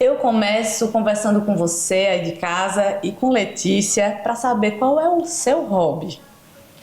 Eu começo conversando com você aí de casa e com Letícia para saber qual é o seu hobby.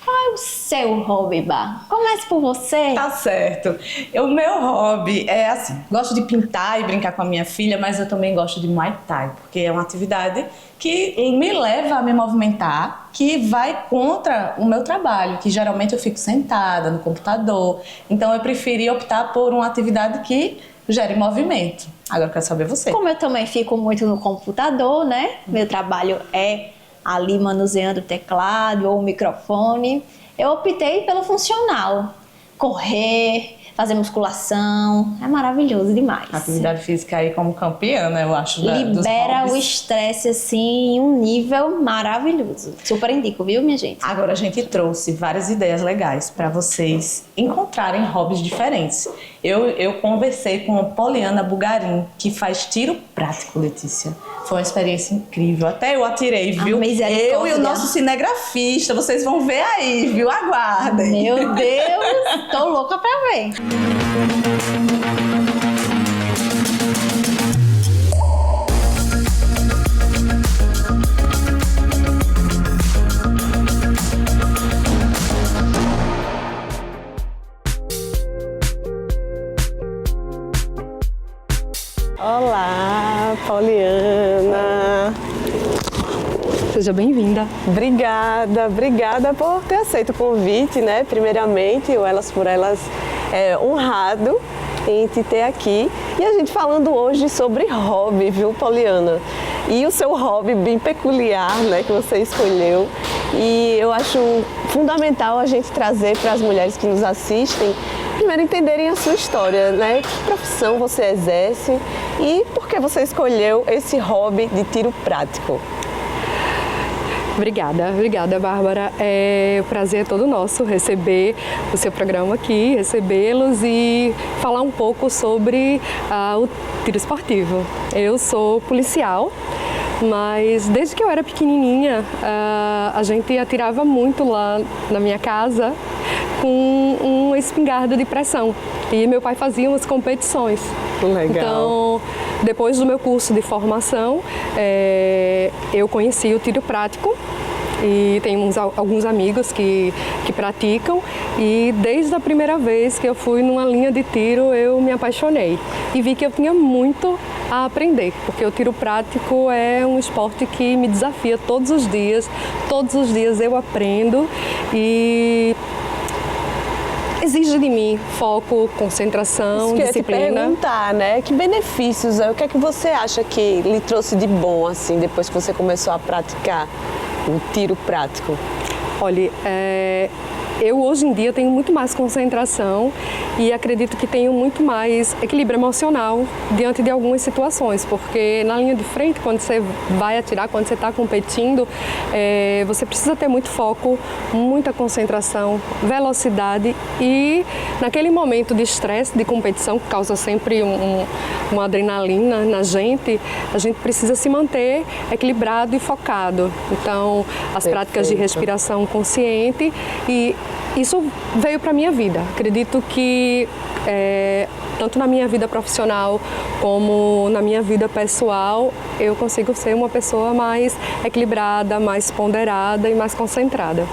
Qual é o seu hobby, Bá? Comece por você. Tá certo. O meu hobby é assim, gosto de pintar e brincar com a minha filha, mas eu também gosto de Muay Thai, porque é uma atividade que me leva a me movimentar, que vai contra o meu trabalho, que geralmente eu fico sentada no computador. Então eu preferi optar por uma atividade que gere movimento. Agora eu quero saber você. Como eu também fico muito no computador, né? Meu trabalho é ali manuseando o teclado ou o microfone, eu optei pelo funcional. Correr, fazer musculação, é maravilhoso demais. Atividade física aí como campeã, né? Eu acho. Libera o estresse assim em um nível maravilhoso. Super indico, viu, minha gente? Agora a gente trouxe várias ideias legais para vocês encontrarem hobbies diferentes. Eu conversei com a Poliana Bugarim, que faz tiro prático, Letícia. Foi uma experiência incrível. Até eu atirei, viu? Eu e o nosso cinegrafista. Vocês vão ver aí, viu? Aguardem. Meu Deus, tô louca pra ver. Olá, Poliana. Seja bem-vinda. Obrigada por ter aceito o convite, né? Primeiramente, o Elas por Elas é honrado em te ter aqui. E a gente falando hoje sobre hobby, viu, Poliana? E o seu hobby bem peculiar, né, que você escolheu. E eu acho fundamental a gente trazer para as mulheres que nos assistem, primeiro entenderem a sua história, né? Que profissão você exerce e por que você escolheu esse hobby de tiro prático? Obrigada, Bárbara. O prazer é todo nosso receber o seu programa aqui, recebê-los e falar um pouco sobre o tiro esportivo. Eu sou policial, mas desde que eu era pequenininha, a gente atirava muito lá na minha casa com uma espingarda de pressão. E meu pai fazia umas competições. Legal. Então, depois do meu curso de formação, eu conheci o tiro prático e tenho alguns amigos que praticam, e desde a primeira vez que eu fui numa linha de tiro eu me apaixonei e vi que eu tinha muito a aprender, porque o tiro prático é um esporte que me desafia todos os dias eu aprendo e exige de mim foco, concentração, disciplina. Isso que eu ia te perguntar, né? Que benefícios, o que é que você acha que lhe trouxe de bom, assim, depois que você começou a praticar o tiro prático? Olha, eu hoje em dia tenho muito mais concentração e acredito que tenho muito mais equilíbrio emocional diante de algumas situações, porque na linha de frente, quando você vai atirar, quando você está competindo, você precisa ter muito foco, muita concentração, velocidade, e naquele momento de estresse, de competição, que causa sempre uma adrenalina na gente, a gente precisa se manter equilibrado e focado. Então, as práticas de respiração consciente, e isso veio para a minha vida. Acredito que tanto na minha vida profissional como na minha vida pessoal, eu consigo ser uma pessoa mais equilibrada, mais ponderada e mais concentrada.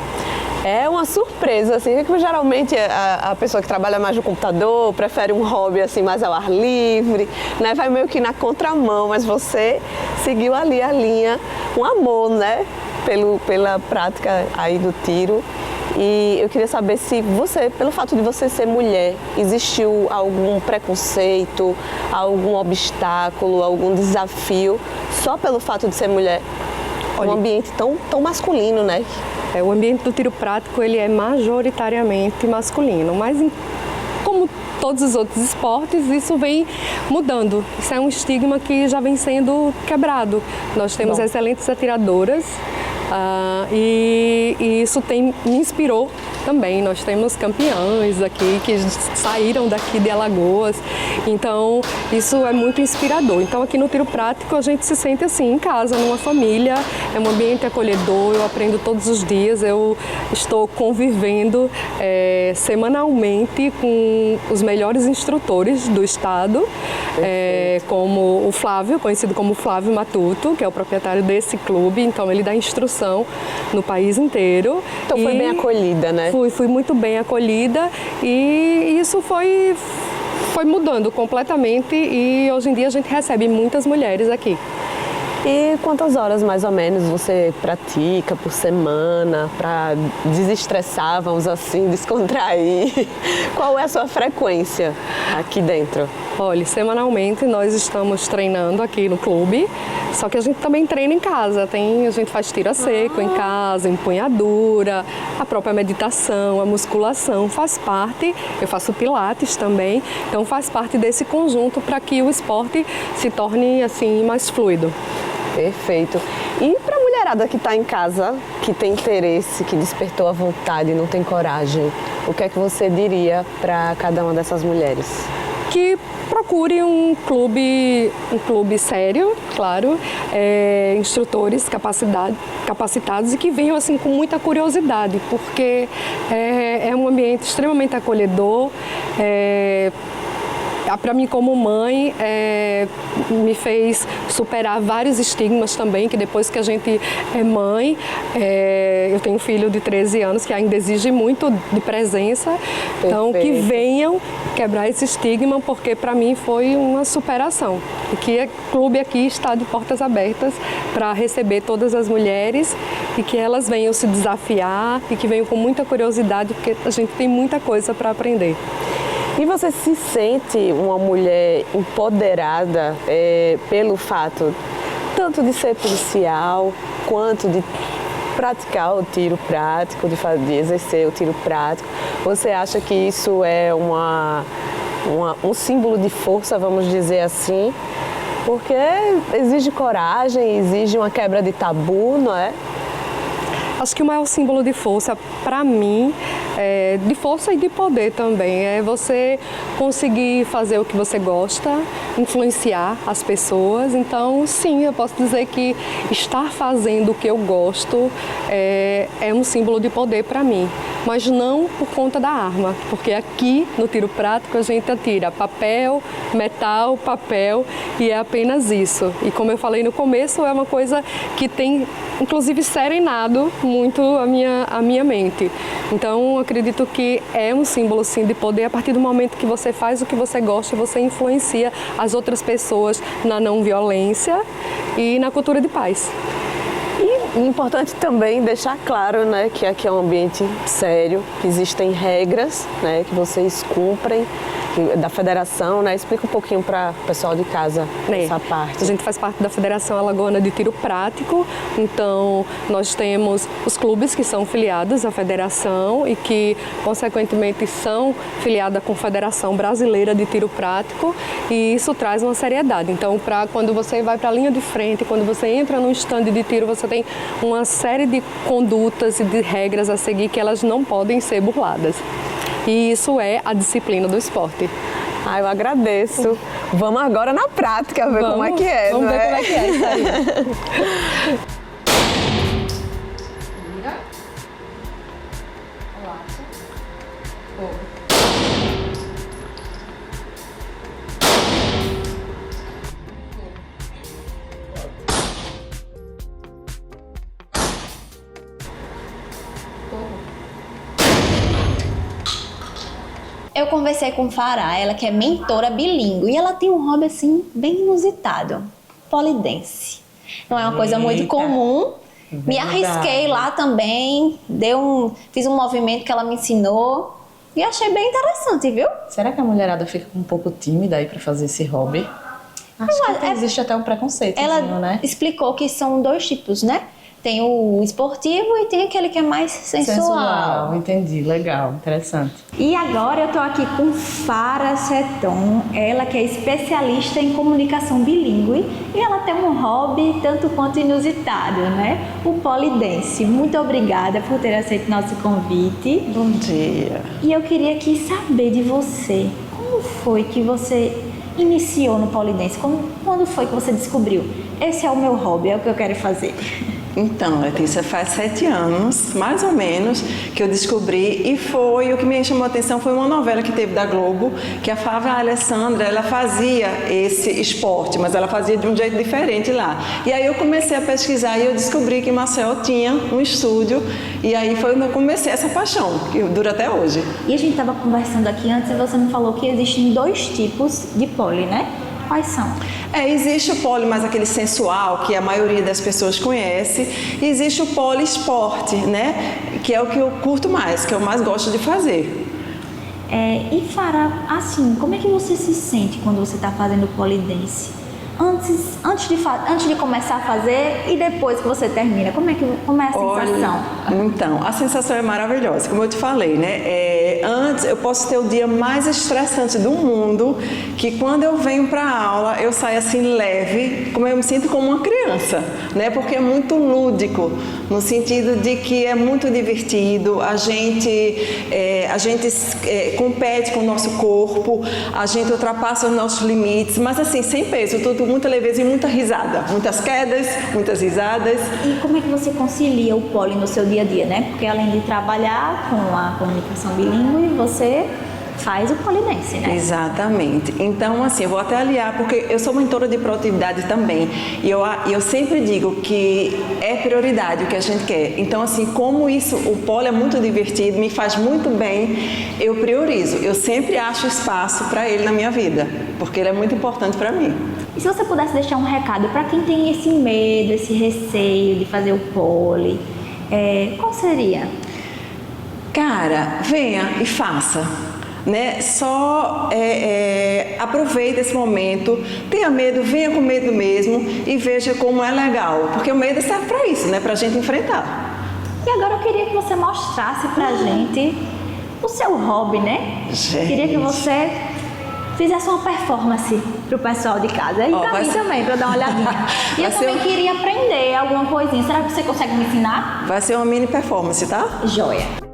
É uma surpresa, assim, que geralmente a pessoa que trabalha mais no computador prefere um hobby assim mais ao ar livre, né? Vai meio que na contramão, mas você seguiu ali a linha, um amor, né? Pela prática aí do tiro. E eu queria saber se você, pelo fato de você ser mulher, existiu algum preconceito, algum obstáculo, algum desafio, só pelo fato de ser mulher? Um ambiente tão masculino, né? O ambiente do tiro prático, ele é majoritariamente masculino, mas como todos os outros esportes, isso vem mudando. Isso é um estigma que já vem sendo quebrado. Nós temos excelentes atiradoras, e isso me inspirou também. Nós temos campeãs aqui que saíram daqui de Alagoas, então isso é muito inspirador. Então aqui no Tiro Prático a gente se sente assim, em casa, numa família, é um ambiente acolhedor, eu aprendo todos os dias, eu estou convivendo semanalmente com os melhores instrutores do estado, como o Flávio, conhecido como Flávio Matuto, que é o proprietário desse clube, então ele dá instrução no país inteiro. Então foi bem acolhida, né? Fui muito bem acolhida e isso foi mudando completamente e hoje em dia a gente recebe muitas mulheres aqui. E quantas horas mais ou menos você pratica por semana para desestressar, vamos assim, descontrair? Qual é a sua frequência aqui dentro? Olha, semanalmente nós estamos treinando aqui no clube, só que a gente também treina em casa. A gente faz tiro a seco em casa, empunhadura, a própria meditação, a musculação faz parte. Eu faço pilates também, então faz parte desse conjunto para que o esporte se torne assim mais fluido. Perfeito. E para a mulherada que está em casa, que tem interesse, que despertou a vontade, não tem coragem, o que é que você diria para cada uma dessas mulheres? Que procure um clube sério, claro, instrutores capacitados e que venham assim com muita curiosidade, porque é um ambiente extremamente acolhedor. Para mim, como mãe, me fez superar vários estigmas também, que depois que a gente é mãe, eu tenho um filho de 13 anos que ainda exige muito de presença, então que venham quebrar esse estigma, porque para mim foi uma superação. E que o clube aqui está de portas abertas para receber todas as mulheres e que elas venham se desafiar e que venham com muita curiosidade, porque a gente tem muita coisa para aprender. E você se sente uma mulher empoderada pelo fato tanto de ser policial quanto de praticar o tiro prático, de exercer o tiro prático? Você acha que isso é um símbolo de força, vamos dizer assim? Porque exige coragem, exige uma quebra de tabu, não é? Acho que o maior símbolo de força, para mim, de força e de poder também, é você conseguir fazer o que você gosta, influenciar as pessoas. Então, sim, eu posso dizer que estar fazendo o que eu gosto é um símbolo de poder para mim, mas não por conta da arma, porque aqui no tiro prático a gente atira papel, metal, papel e é apenas isso. E como eu falei no começo, é uma coisa que tem, inclusive, serenado muito a minha mente. Então, acredito que é um símbolo, sim, de poder. A partir do momento que você faz o que você gosta, você influencia as outras pessoas na não violência e na cultura de paz. E importante também deixar claro, né, que aqui é um ambiente sério, que existem regras, né, que vocês cumprem, da federação, né? Explica um pouquinho para o pessoal de casa essa parte. A gente faz parte da Federação Alagoana de Tiro Prático, então nós temos os clubes que são filiados à federação e que, consequentemente, são filiados à Confederação Brasileira de Tiro Prático, e isso traz uma seriedade. Então, quando você vai para a linha de frente, quando você entra num estande de tiro, você tem uma série de condutas e de regras a seguir que elas não podem ser burladas. E isso é a disciplina do esporte. Eu agradeço. Vamos agora na prática ver como é que é. Vamos ver como é que é isso aí. Vira. Relaxa. Fogo. Eu conversei com Fará, ela que é mentora bilíngue, e ela tem um hobby assim bem inusitado, polidense. Não é uma coisa muito comum. Me arrisquei lá também, fiz um movimento que ela me ensinou e achei bem interessante, viu? Será que a mulherada fica um pouco tímida aí para fazer esse hobby? Acho que existe até um preconceito, ela né? explicou que são 2 tipos, né? Tem o esportivo e tem aquele que é mais sensual. Entendi, legal, interessante. E agora eu tô aqui com Farah Seton, ela que é especialista em comunicação bilíngue e ela tem um hobby tanto quanto inusitado, né? O polidense. Muito obrigada por ter aceito nosso convite. Bom dia. E eu queria aqui saber de você, como foi que você iniciou no polidense? Quando foi que você descobriu? Esse é o meu hobby, é o que eu quero fazer. Então, Letícia, faz 7 anos, mais ou menos, que eu descobri e foi, o que me chamou a atenção foi uma novela que teve da Globo, que a Flávia Alessandra, ela fazia esse esporte, mas ela fazia de um jeito diferente lá. E aí eu comecei a pesquisar e eu descobri que em Maceió tinha um estúdio e aí foi quando eu comecei essa paixão, que dura até hoje. E a gente estava conversando aqui antes e você me falou que existem 2 tipos de poli, né? Quais são? Existe o poli mais aquele sensual, que a maioria das pessoas conhece, e existe o poli esporte, né? Que é o que eu curto mais, que eu mais gosto de fazer. E Farah, assim, como é que você se sente quando você está fazendo polidense? Antes de começar a fazer e depois que você termina, como é a sensação? Então, a sensação é maravilhosa, como eu te falei, né? Antes eu posso ter o dia mais estressante do mundo, que quando eu venho para a aula eu saio assim leve, como eu me sinto como uma criança, né? Porque é muito lúdico, no sentido de que é muito divertido, a gente compete com o nosso corpo, a gente ultrapassa os nossos limites, mas assim, sem peso, tudo muita leveza e muita risada, muitas quedas, muitas risadas. E como é que você concilia o poli no seu dia a dia, né? Porque além de trabalhar com a comunicação bilíngue, você faz o polidense, né? Exatamente. Então, assim, eu vou até aliar, porque eu sou mentora de produtividade também, e eu sempre digo que é prioridade o que a gente quer. Então, assim, como o poli é muito divertido, me faz muito bem, eu priorizo. Eu sempre acho espaço para ele na minha vida, porque ele é muito importante para mim. E se você pudesse deixar um recado para quem tem esse medo, esse receio de fazer o poli, qual seria? Cara, venha e faça. Né? Só aproveita esse momento, tenha medo, venha com medo mesmo e veja como é legal, porque o medo serve para isso, né? Para a gente enfrentar. E agora eu queria que você mostrasse pra gente o seu hobby, né? Gente. Queria que você fizesse uma performance pro pessoal de casa e pra mim também, pra eu dar uma olhadinha. E eu também queria aprender alguma coisinha. Será que você consegue me ensinar? Vai ser uma mini performance, tá? Joia!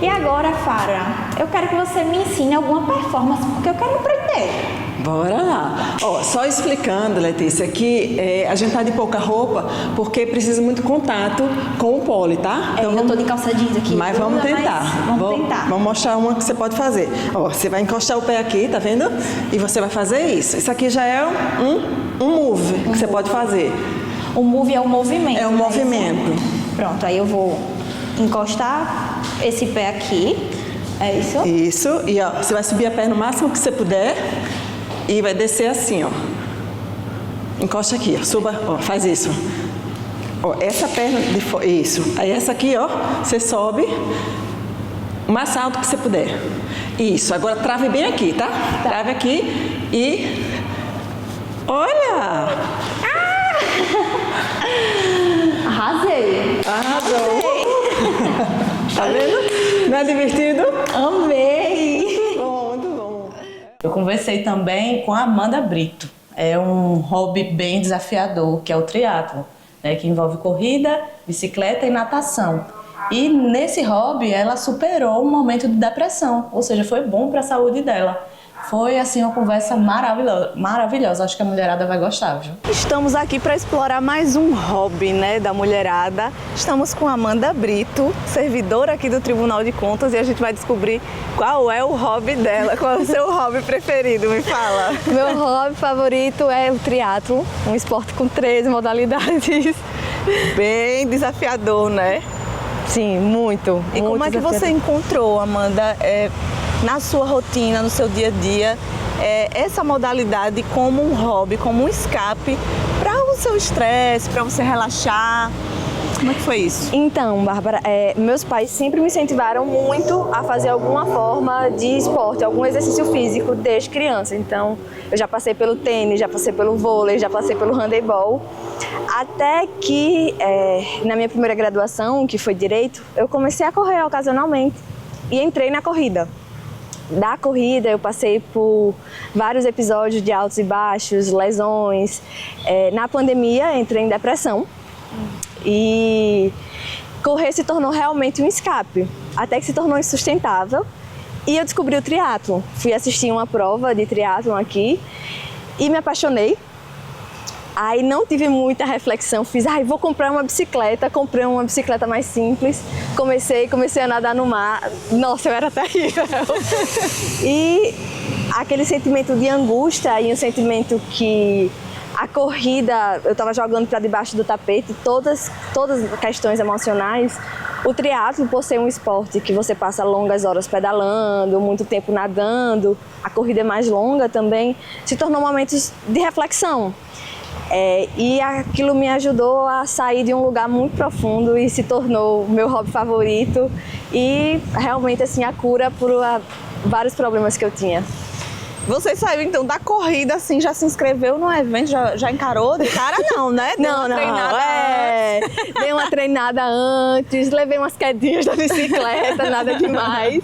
E agora, Farah, eu quero que você me ensine alguma performance, porque eu quero aprender. Bora lá. Só explicando, Letícia, que a gente tá de pouca roupa porque precisa muito contato com o poli, tá? Então, eu tô de calça jeans aqui. Mas vamos tentar. Vamos tentar. Vamos mostrar uma que você pode fazer. Você vai encostar o pé aqui, tá vendo? E você vai fazer isso. Isso aqui já é um move que você pode fazer. O move é o movimento. É o movimento. Pronto, aí eu vou encostar esse pé aqui. É isso? Isso. E você vai subir a perna o máximo que você puder e vai descer assim, ó. Encosta aqui, ó. Suba, faz isso. Essa perna de fora, isso. Aí essa aqui, você sobe o mais alto que você puder. Isso. Agora trave bem aqui, tá? Trave aqui e olha! Arrasei! Arrasou! Tá vendo? Não é divertido? Amei! Muito bom. Eu conversei também com a Amanda Brito. É um hobby bem desafiador, que é o triatlo, né, que envolve corrida, bicicleta e natação. E nesse hobby ela superou um momento de depressão, ou seja, foi bom para a saúde dela. Foi, assim, uma conversa maravilhosa. Acho que a mulherada vai gostar, viu? Estamos aqui para explorar mais um hobby, né, da mulherada. Estamos com Amanda Brito, servidora aqui do Tribunal de Contas, e a gente vai descobrir qual é o hobby dela, qual é o seu hobby preferido, me fala. Meu hobby favorito é o triatlo, um esporte com 13 modalidades. Bem desafiador, né? Sim, muito. E como é que você encontrou, Amanda, na sua rotina, no seu dia a dia, essa modalidade como um hobby, como um escape para o seu estresse, para você relaxar? Como é que foi isso? Então, Bárbara, meus pais sempre me incentivaram muito a fazer alguma forma de esporte, algum exercício físico desde criança. Então, eu já passei pelo tênis, já passei pelo vôlei, já passei pelo handebol. Até que, na minha primeira graduação, que foi Direito, eu comecei a correr ocasionalmente e entrei na corrida. Da corrida, eu passei por vários episódios de altos e baixos, lesões. Na pandemia, entrei em depressão. E correr se tornou realmente um escape, até que se tornou insustentável. E eu descobri o triatlo. Fui assistir uma prova de triatlo aqui e me apaixonei. Aí não tive muita reflexão, fiz, vou comprar uma bicicleta, comprei uma bicicleta mais simples, comecei a nadar no mar, nossa, eu era terrível. E aquele sentimento de angústia e um sentimento que a corrida, eu estava jogando para debaixo do tapete, todas as questões emocionais. O triatlo, por ser um esporte que você passa longas horas pedalando, muito tempo nadando, a corrida é mais longa também, se tornou momentos de reflexão. E aquilo me ajudou a sair de um lugar muito profundo e se tornou o meu hobby favorito e realmente assim a cura por vários problemas que eu tinha. Você saiu então da corrida, assim, já se inscreveu no evento, já encarou de cara não, né? Não. Dei uma treinada antes, levei umas quedinhas da bicicleta, nada demais.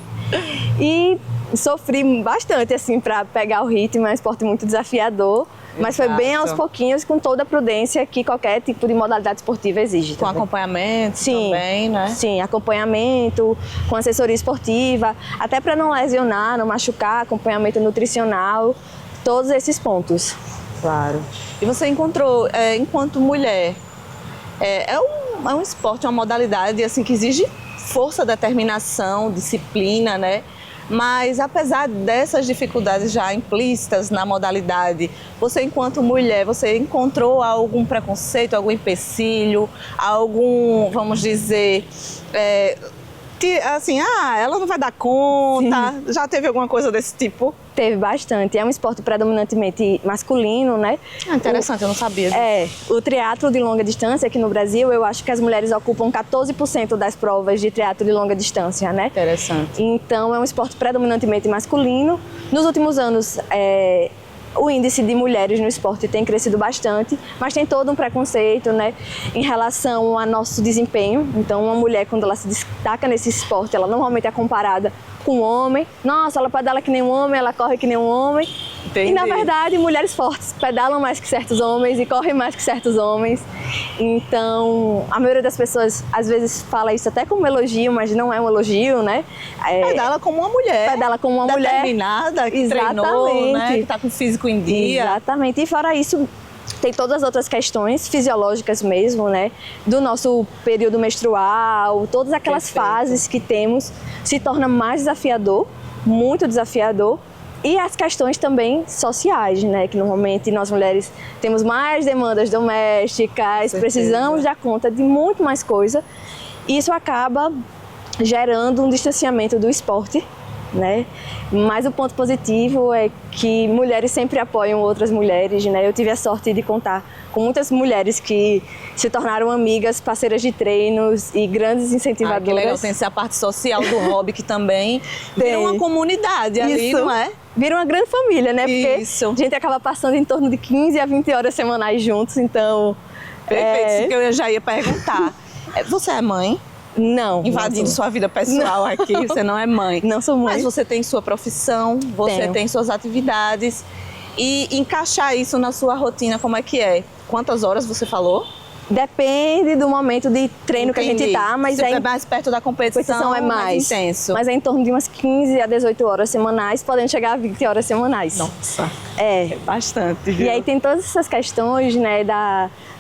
E sofri bastante, assim, para pegar o ritmo, é um esporte muito desafiador. Mas foi bem aos pouquinhos, com toda a prudência que qualquer tipo de modalidade esportiva exige. Com acompanhamento também, né? Sim, acompanhamento, com assessoria esportiva, até para não lesionar, não machucar, acompanhamento nutricional, todos esses pontos. Claro. E você encontrou, enquanto mulher, é um esporte, uma modalidade assim, que exige força, determinação, disciplina, né? Mas, apesar dessas dificuldades já implícitas na modalidade, você, enquanto mulher, você encontrou algum preconceito, algum empecilho, algum, vamos dizer, assim, ela não vai dar conta? Sim. Já teve alguma coisa desse tipo? Teve bastante. É um esporte predominantemente masculino, né? Interessante, eu não sabia disso. O triatlo de longa distância aqui no Brasil, eu acho que as mulheres ocupam 14% das provas de triatlo de longa distância, né? Interessante. Então, é um esporte predominantemente masculino. Nos últimos anos, o índice de mulheres no esporte tem crescido bastante, mas tem todo um preconceito, né, em relação ao nosso desempenho. Então, uma mulher, quando ela se destaca nesse esporte, ela normalmente é comparada com um homem. Nossa, ela pedala que nem um homem, ela corre que nem um homem. Entendi. E, na verdade, mulheres fortes pedalam mais que certos homens e correm mais que certos homens. Então, a maioria das pessoas, às vezes, fala isso até como elogio, mas não é um elogio, né? Pedala como uma mulher. Pedala como uma mulher. Determinada, que treinou, né? Que está com o físico em dia. Exatamente. E fora isso, tem todas as outras questões fisiológicas mesmo, né? Do nosso período menstrual, todas aquelas fases que temos, se torna mais desafiador, muito desafiador. E as questões também sociais, né? Que normalmente nós mulheres temos mais demandas domésticas, precisamos dar conta de muito mais coisa. E isso acaba gerando um distanciamento do esporte, né? Mas o ponto positivo é que mulheres sempre apoiam outras mulheres, né? Eu tive a sorte de contar com muitas mulheres que se tornaram amigas, parceiras de treinos e grandes incentivadoras. Que legal, tem essa parte social do hobby que também vira uma comunidade ali, não é? Vira uma grande família, né? Porque a gente acaba passando em torno de 15 a 20 horas semanais juntos, então... Perfeito, isso que eu já ia perguntar. Você é mãe? Não. Invadindo sua vida pessoal aqui, você não é mãe. Não sou mãe. Mas você tem sua profissão, você tem suas atividades. E encaixar isso na sua rotina, como é que é? Quantas horas você falou? Depende do momento de treino que a gente tá, mas se é mais perto da competição é mais intenso. Mas é em torno de umas 15 a 18 horas semanais, podendo chegar a 20 horas semanais. Nossa, é bastante, viu? E aí tem todas essas questões, né,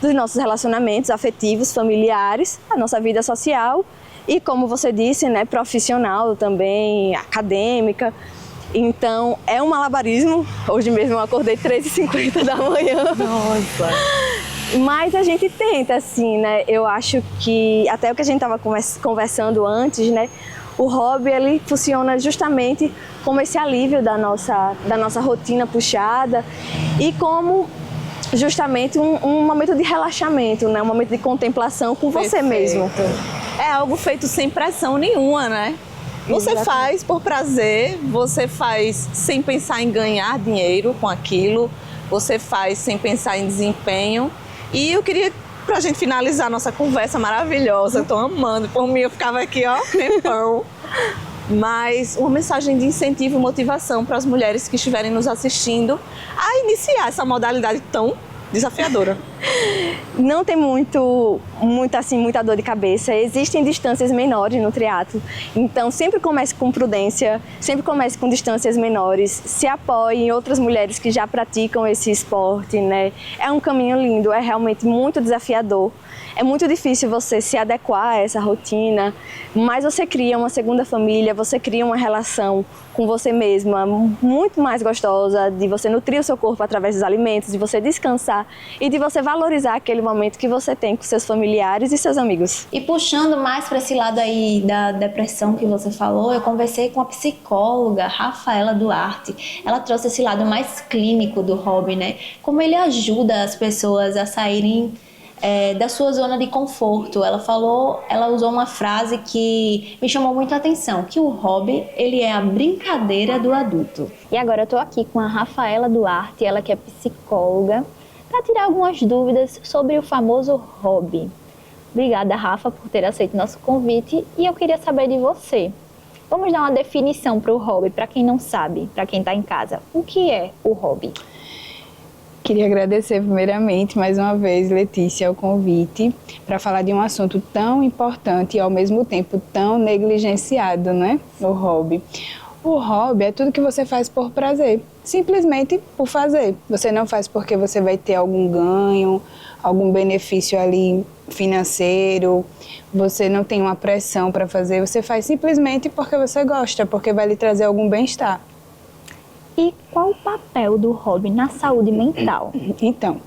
dos nossos relacionamentos afetivos, familiares, a nossa vida social e, como você disse, né, profissional também, acadêmica. Então, é um malabarismo. Hoje mesmo eu acordei 3h50 da manhã. Nossa! Mas a gente tenta, assim, né? Eu acho que, até o que a gente estava conversando antes, né? O hobby, ele funciona justamente como esse alívio da nossa rotina puxada e como justamente um momento de relaxamento, né? Um momento de contemplação com você mesmo. É algo feito sem pressão nenhuma, né? Você Exatamente. faz por prazer, você faz sem pensar em ganhar dinheiro com aquilo, você faz sem pensar em desempenho. E eu queria, pra gente finalizar nossa conversa maravilhosa, eu tô amando, por mim eu ficava aqui, ó, tempão. Mas uma mensagem de incentivo e motivação para as mulheres que estiverem nos assistindo a iniciar essa modalidade tão desafiadora. Não tem muita dor de cabeça. Existem distâncias menores no triatlo. Então, sempre comece com prudência, sempre comece com distâncias menores. Se apoie em outras mulheres que já praticam esse esporte, né? É um caminho lindo, é realmente muito desafiador. É muito difícil você se adequar a essa rotina, mas você cria uma segunda família, você cria uma relação com você mesma muito mais gostosa, de você nutrir o seu corpo através dos alimentos, de você descansar e de você valorizar aquele momento que você tem com seus familiares e seus amigos. E puxando mais para esse lado aí da depressão que você falou, eu conversei com a psicóloga Rafaela Duarte. Ela trouxe esse lado mais clínico do hobby, né? Como ele ajuda as pessoas a saírem da sua zona de conforto. Ela usou uma frase que me chamou muito a atenção, que o hobby, ele é a brincadeira do adulto. E agora eu tô aqui com a Rafaela Duarte, ela que é psicóloga, para tirar algumas dúvidas sobre o famoso hobby. Obrigada, Rafa, por ter aceito nosso convite, e eu queria saber de você. Vamos dar uma definição para o hobby, para quem não sabe, para quem está em casa. O que é o hobby? Queria agradecer primeiramente, mais uma vez, Letícia, o convite para falar de um assunto tão importante e ao mesmo tempo tão negligenciado, né? O hobby. O hobby é tudo que você faz por prazer, simplesmente por fazer. Você não faz porque você vai ter algum ganho, algum benefício ali financeiro, você não tem uma pressão para fazer, você faz simplesmente porque você gosta, porque vai lhe trazer algum bem-estar. E qual o papel do hobby na saúde mental? Então,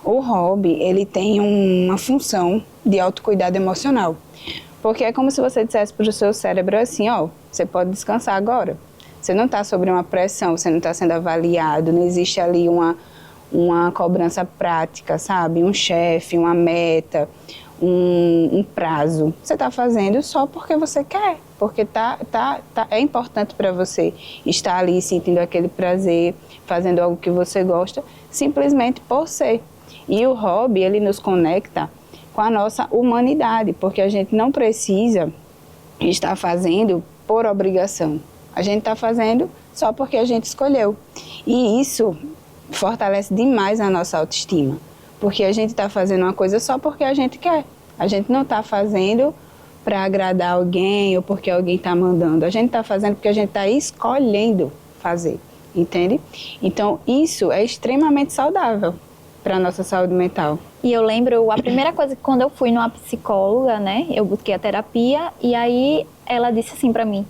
o hobby, ele tem uma função de autocuidado emocional. Porque é como se você dissesse para o seu cérebro assim, ó, você pode descansar agora. Você não está sob uma pressão, você não está sendo avaliado, não existe ali uma cobrança prática, sabe? Um chefe, uma meta, um prazo. Você está fazendo só porque você quer, porque é importante para você estar ali sentindo aquele prazer, fazendo algo que você gosta, simplesmente por ser. E o hobby, ele nos conecta com a nossa humanidade, porque a gente não precisa estar fazendo por obrigação. A gente está fazendo só porque a gente escolheu. E isso fortalece demais a nossa autoestima. Porque a gente está fazendo uma coisa só porque a gente quer. A gente não está fazendo para agradar alguém ou porque alguém está mandando. A gente está fazendo porque a gente está escolhendo fazer, entende? Então, isso é extremamente saudável para a nossa saúde mental. E eu lembro, a primeira coisa que quando eu fui numa psicóloga, né, eu busquei a terapia e aí ela disse assim para mim,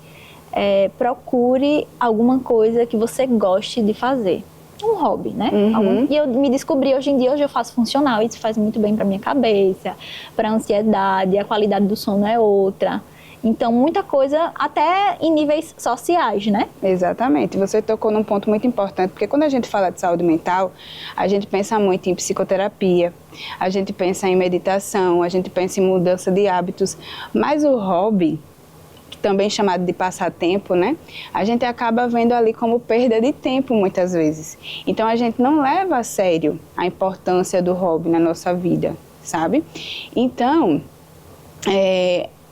procure alguma coisa que você goste de fazer. Um hobby, né? Uhum. E eu me descobri, hoje eu faço funcional, isso faz muito bem para minha cabeça, para ansiedade, a qualidade do sono é outra. Então, muita coisa, até em níveis sociais, né? Exatamente. Você tocou num ponto muito importante, porque quando a gente fala de saúde mental, a gente pensa muito em psicoterapia, a gente pensa em meditação, a gente pensa em mudança de hábitos, mas o hobby, também chamado de passatempo, né? A gente acaba vendo ali como perda de tempo muitas vezes. Então a gente não leva a sério a importância do hobby na nossa vida, sabe? Então,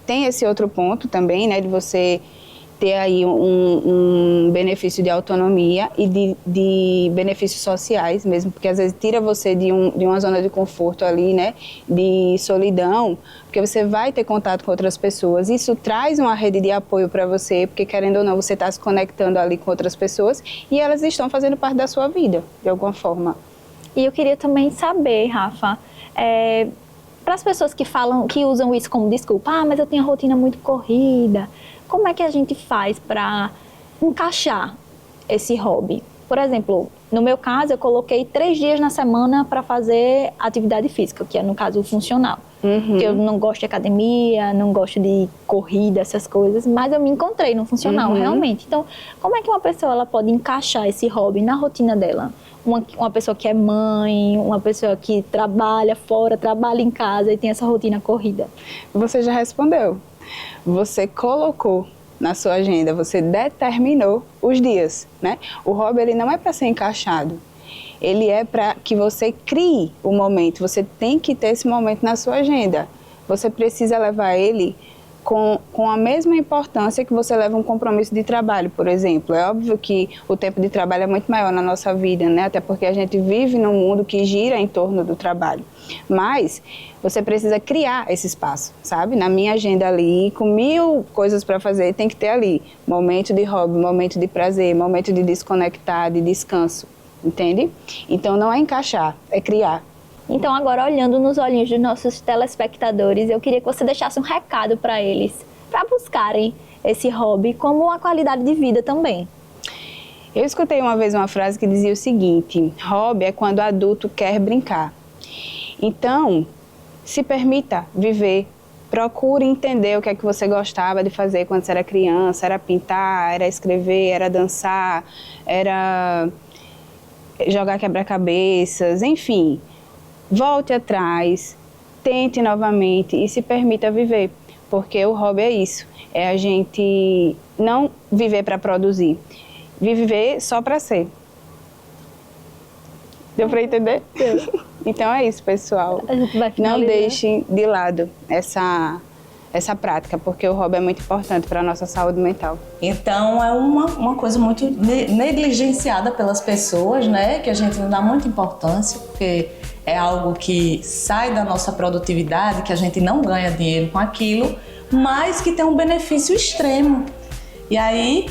tem esse outro ponto também, né? De você ter aí um benefício de autonomia e de benefícios sociais mesmo, porque às vezes tira você de uma zona de conforto ali, né, de solidão, porque você vai ter contato com outras pessoas. Isso traz uma rede de apoio para você, porque querendo ou não, você está se conectando ali com outras pessoas e elas estão fazendo parte da sua vida, de alguma forma. E eu queria também saber, Rafa, para as pessoas que falam, que usam isso como desculpa, mas eu tenho a rotina muito corrida, como é que a gente faz para encaixar esse hobby? Por exemplo, no meu caso, eu coloquei 3 dias na semana para fazer atividade física, que é, no caso, o funcional. Porque eu não gosto de academia, não gosto de corrida, essas coisas, mas eu me encontrei no funcional, realmente. Então, como é que uma pessoa ela pode encaixar esse hobby na rotina dela? Uma pessoa que é mãe, uma pessoa que trabalha fora, trabalha em casa e tem essa rotina corrida. Você já respondeu. Você colocou na sua agenda, você determinou os dias, né? O hobby ele não é para ser encaixado, ele é para que você crie o momento. Você tem que ter esse momento na sua agenda. Você precisa levar ele com a mesma importância que você leva um compromisso de trabalho, por exemplo. É óbvio que o tempo de trabalho é muito maior na nossa vida, né? Até porque a gente vive num mundo que gira em torno do trabalho. Mas você precisa criar esse espaço, sabe? Na minha agenda ali, com 1000 coisas para fazer, tem que ter ali momento de hobby, momento de prazer, momento de desconectar, de descanso, entende? Então não é encaixar, é criar. Então, agora, olhando nos olhinhos dos nossos telespectadores, eu queria que você deixasse um recado para eles, para buscarem esse hobby como uma qualidade de vida também. Eu escutei uma vez uma frase que dizia o seguinte: hobby é quando o adulto quer brincar. Então, se permita viver, procure entender o que é que você gostava de fazer quando você era criança. Era pintar, era escrever, era dançar, era jogar quebra-cabeças, enfim. Volte atrás, tente novamente e se permita viver, porque o hobby é isso, é a gente não viver para produzir, viver só para ser. Deu para entender? Deu. Então é isso, pessoal. A gente vai finalizar. Não deixem de lado essa prática, porque o hobby é muito importante para a nossa saúde mental. Então é uma coisa muito negligenciada pelas pessoas, né? Que a gente não dá muita importância, porque é algo que sai da nossa produtividade, que a gente não ganha dinheiro com aquilo, mas que tem um benefício extremo. E aí,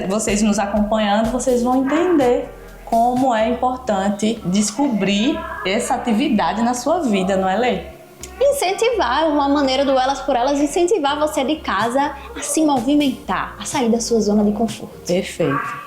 vocês nos acompanhando, vocês vão entender como é importante descobrir essa atividade na sua vida, não é, Lê? Incentivar, uma maneira do Elas por Elas, incentivar você de casa a se movimentar, a sair da sua zona de conforto. Perfeito.